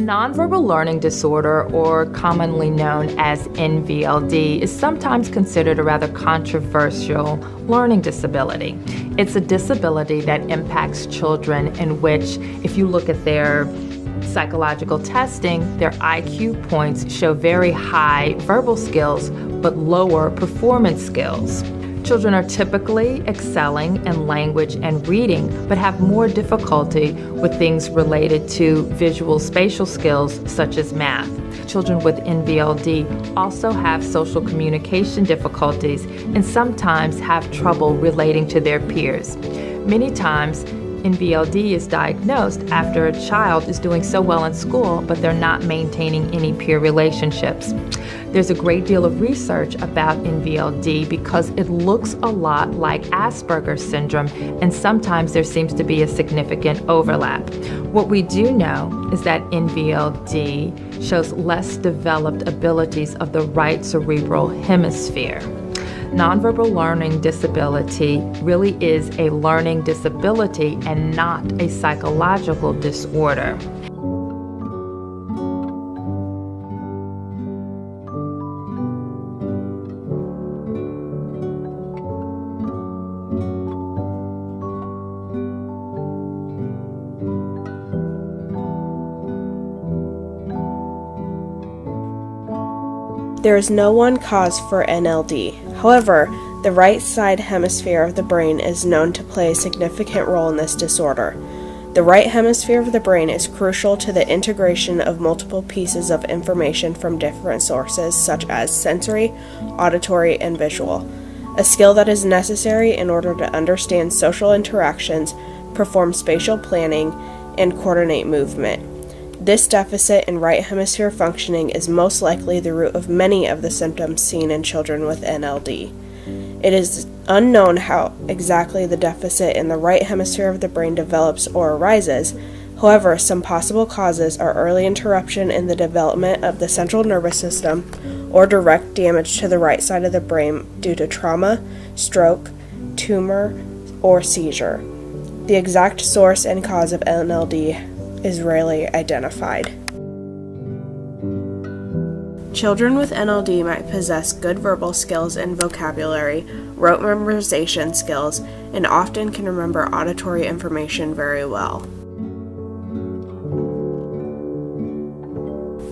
nonverbal learning disorder, or commonly known as NVLD, is sometimes considered a rather controversial learning disability. It's a disability that impacts children in which, if you look at their psychological testing, their IQ points show very high verbal skills but lower performance skills. Children are typically excelling in language and reading, but have more difficulty with things related to visual spatial skills such as math. Children with NVLD also have social communication difficulties and sometimes have trouble relating to their peers. Many times, NVLD is diagnosed after a child is doing so well in school, but they're not maintaining any peer relationships. There's a great deal of research about NVLD because it looks a lot like Asperger's syndrome, and sometimes there seems to be a significant overlap. What we do know is that NVLD shows less developed abilities of the right cerebral hemisphere. Nonverbal learning disability really is a learning disability and not a psychological disorder. There is no one cause for NLD. However, the right side hemisphere of the brain is known to play a significant role in this disorder. The right hemisphere of the brain is crucial to the integration of multiple pieces of information from different sources, such as sensory, auditory, and visual, a skill that is necessary in order to understand social interactions, perform spatial planning, and coordinate movement. This deficit in right hemisphere functioning is most likely the root of many of the symptoms seen in children with NLD. It is unknown how exactly the deficit in the right hemisphere of the brain develops or arises. However, some possible causes are early interruption in the development of the central nervous system or direct damage to the right side of the brain due to trauma, stroke, tumor, or seizure. The exact source and cause of NLD is rarely identified. Children with NLD might possess good verbal skills and vocabulary, rote memorization skills, and often can remember auditory information very well.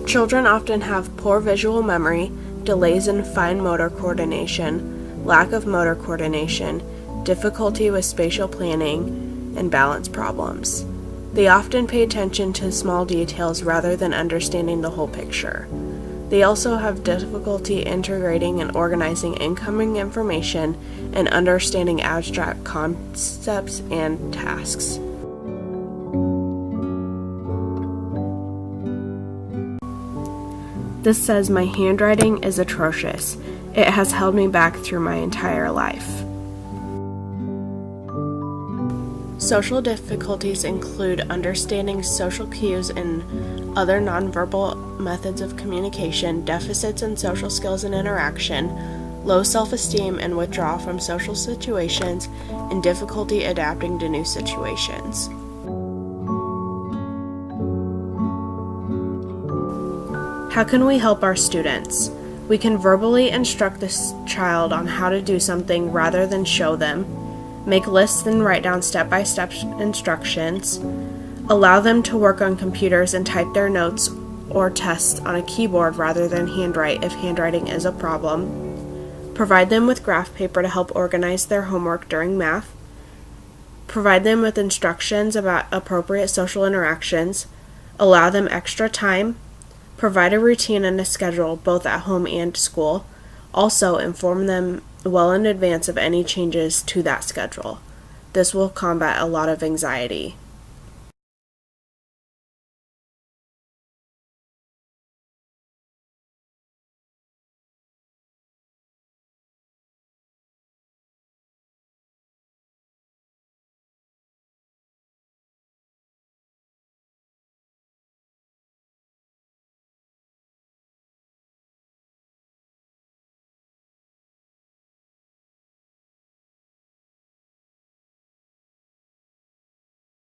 Children often have poor visual memory, delays in fine motor coordination, lack of motor coordination, difficulty with spatial planning, and balance problems. They often pay attention to small details rather than understanding the whole picture. They also have difficulty integrating and organizing incoming information and understanding abstract concepts and tasks. This says my handwriting is atrocious. It has held me back through my entire life. Social difficulties include understanding social cues and other nonverbal methods of communication, deficits in social skills and interaction, low self-esteem and withdrawal from social situations, and difficulty adapting to new situations. How can we help our students? We can verbally instruct this child on how to do something rather than show them. Make lists and write down step-by-step instructions. Allow them to work on computers and type their notes or tests on a keyboard rather than handwrite if handwriting is a problem. Provide them with graph paper to help organize their homework during math. Provide them with instructions about appropriate social interactions. Allow them extra time. Provide a routine and a schedule both at home and school. Also, inform them well in advance of any changes to that schedule. This will combat a lot of anxiety.